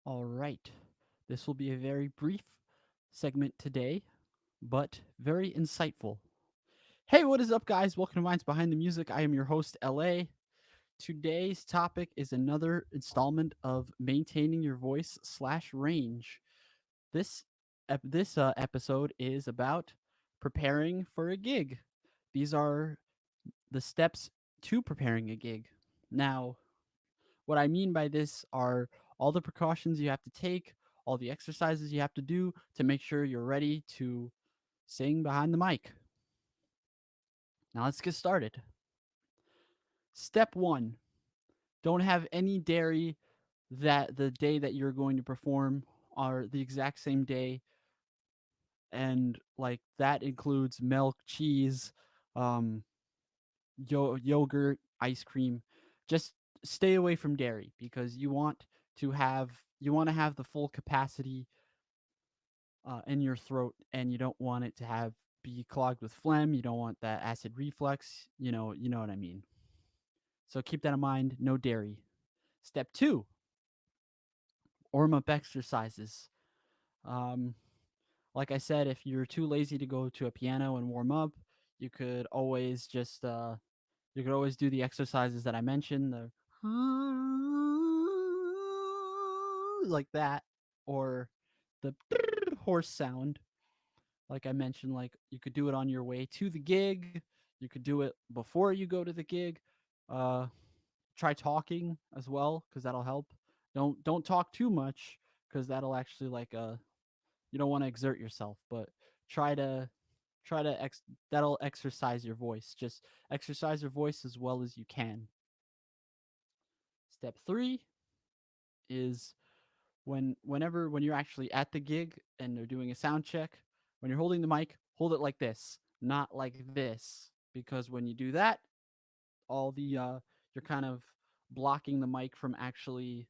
All right. This will be a very brief segment today, but very insightful. Hey, what is up, guys? Welcome to Minds Behind the Music. I am your host, LA. Today's topic is another installment of maintaining your voice slash range. This episode is about preparing for a gig. These are the steps to preparing a gig. Now, what I mean by this are all the precautions you have to take, all the exercises you have to do to make sure you're ready to sing behind the mic. Now let's get started. Step one, don't have any dairy that the day that you're going to perform are the exact same day. And like that includes milk, cheese, um, yogurt, ice cream. Just stay away from dairy because you want to have the full capacity in your throat, and you don't want it to have be clogged with phlegm. You don't want that acid reflux. You know what I mean. So keep that in mind. No dairy. Step two: warm up exercises. Um, like I said, if you're too lazy to go to a piano and warm up, you could always just you could always do the exercises that I mentioned, the like that, or the horse sound like I mentioned, like you could do it on your way to the gig. You could do it before you go to the gig. Uh, Try talking as well because that'll help. Don't talk too much because that'll actually you don't want to exert yourself, but try to that'll exercise your voice. Just exercise your voice as well as you can. Step three is when you're actually at the gig and they're doing a sound check, when you're holding the mic, hold it like this, not like this, because when you do that, all the you're kind of blocking the mic from actually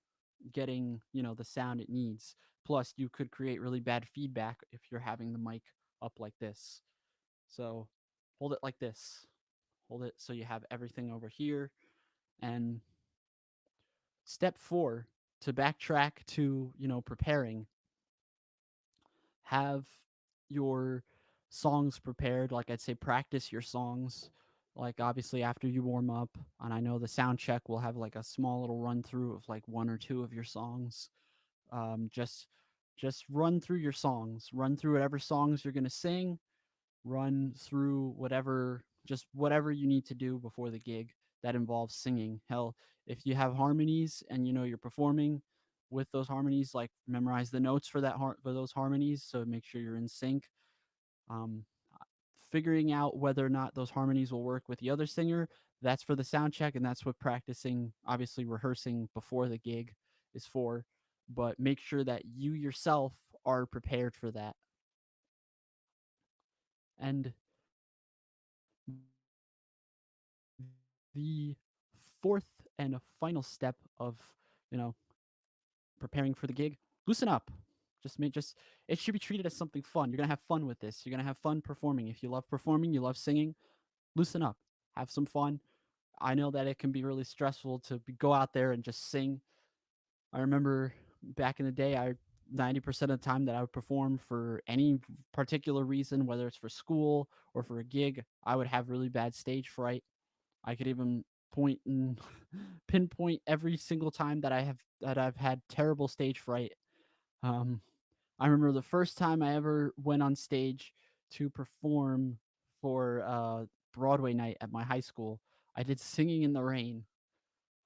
getting, the sound it needs. Plus, you could create really bad feedback if you're having the mic up like this. So, hold it like this. Hold it so you have everything over here. And step 4, to backtrack to, preparing, have your songs prepared. Like I'd say, practice your songs. Like obviously after you warm up, and I know the sound check will have like a small little run through of like one or two of your songs. Just run through your songs. Run through whatever songs you're gonna sing. Run through whatever you need to do before the gig that involves singing. Hell, if you have harmonies and you're performing with those harmonies, like memorize the notes for those harmonies, so make sure you're in sync. Um, Figuring out whether or not those harmonies will work with the other singer, that's for the sound check, and that's what practicing, obviously rehearsing before the gig, is for. But make sure that you yourself are prepared for that. And the fourth and final step of, you know, preparing for the gig, loosen up. Just it should be treated as something fun. You're gonna have fun with this. You're gonna have fun performing. If you love performing, you love singing, loosen up. Have some fun. I know that it can be really stressful to go out there and just sing. I remember back in the day, I 90% of the time that I would perform for any particular reason, whether it's for school or for a gig, I would have really bad stage fright. I could even point and pinpoint every single time that I've had terrible stage fright. Um, I remember the first time I ever went on stage to perform for Broadway night at my high school. I did Singing in the Rain.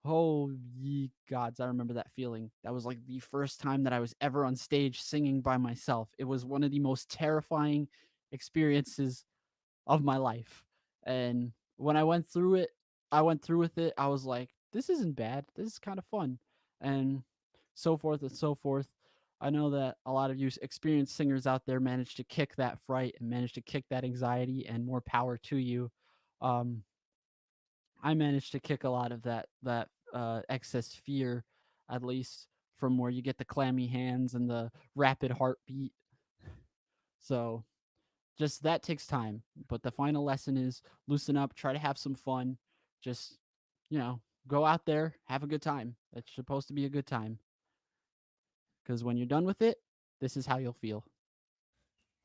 Oh ye gods, I remember that feeling. That was like the first time that I was ever on stage singing by myself. It was one of the most terrifying experiences of my life. And when I went through with it. I was like, this isn't bad. This is kind of fun. And so forth and so forth. I know that a lot of you experienced singers out there managed to kick that fright and managed to kick that anxiety, and more power to you. Um, I managed to kick a lot of that excess fear, at least from where you get the clammy hands and the rapid heartbeat. So just that takes time. But the final lesson is loosen up, try to have some fun. Just, go out there, have a good time. It's supposed to be a good time. because when you're done with it, this is how you'll feel.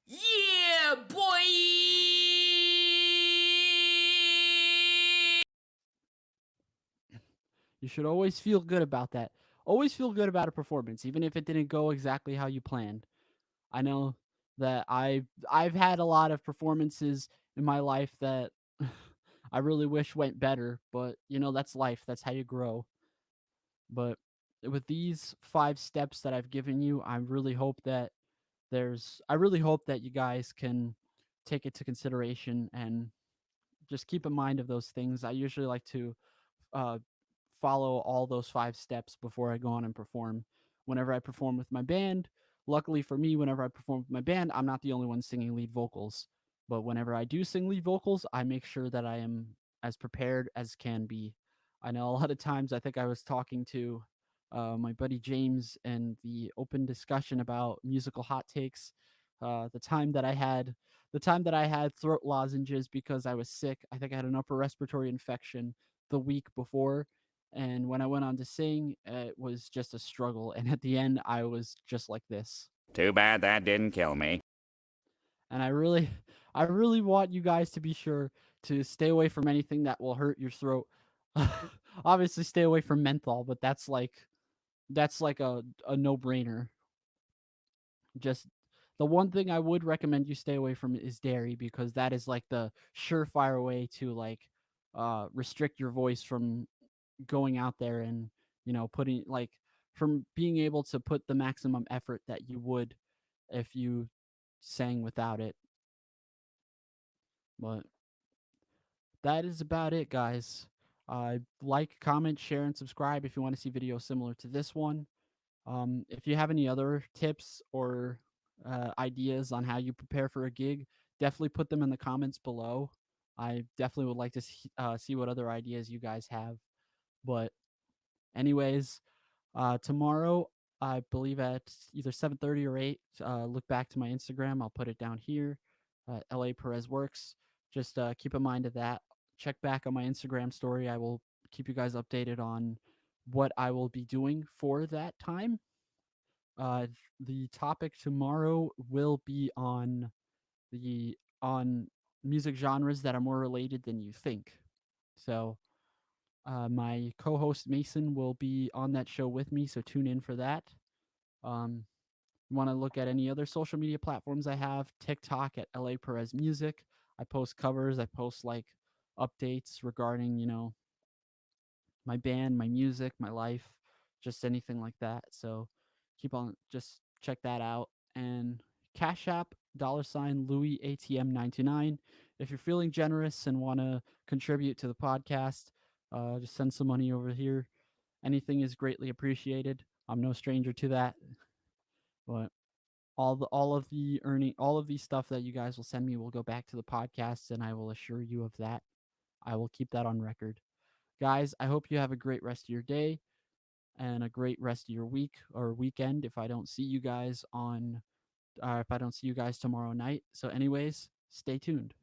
Yeah, boy! You should always feel good about that. Always feel good about a performance, even if it didn't go exactly how you planned. I know that I've had a lot of performances in my life that I really wish went better, but that's life. That's how you grow. But with these 5 steps that I've given you, I really hope that you guys can take it to consideration and just keep in mind of those things. I usually like to uh, follow all those 5 steps before I go on and perform. Whenever I perform with my band, luckily for me, whenever I perform with my band, I'm not the only one singing lead vocals. But whenever I do sing lead vocals, I make sure that I am as prepared as can be. I know a lot of times, I think I was talking to my buddy James and the open discussion about musical hot takes. The time that I had throat lozenges because I was sick. I think I had an upper respiratory infection the week before, and when I went on to sing, it was just a struggle. And at the end, I was just like this. Too bad that didn't kill me. And I really want you guys to be sure to stay away from anything that will hurt your throat. Obviously, stay away from menthol, but that's like a no brainer. Just the one thing I would recommend you stay away from is dairy, because that is like the surefire way to restrict your voice from going out there and putting from being able to put the maximum effort that you would if you sang without it. But that is about it, guys. Like, comment, share, and subscribe if you want to see videos similar to this one. If you have any other tips or ideas on how you prepare for a gig, definitely put them in the comments below. I definitely would like to see what other ideas you guys have. But anyways, tomorrow, I believe at either 7:30 or 8, look back to my Instagram. I'll put it down here. LA Perez Works. Just keep in mind of that. Check back on my Instagram story. I will keep you guys updated on what I will be doing for that time. The topic tomorrow will be on music genres that are more related than you think. So my co-host Mason will be on that show with me, so tune in for that. Um, you want to look at any other social media platforms I have? TikTok at LA Perez Music. I post covers. I post updates regarding my band, my music, my life, just anything like that. So just check that out. And Cash App $Louis ATM 929. If you're feeling generous and want to contribute to the podcast, just send some money over here. Anything is greatly appreciated. I'm no stranger to that, but all of the stuff that you guys will send me will go back to the podcast, and I will assure you of that. I will keep that on record. Guys, I hope you have a great rest of your day and a great rest of your week or weekend if I don't see you guys tomorrow night. So anyways, stay tuned.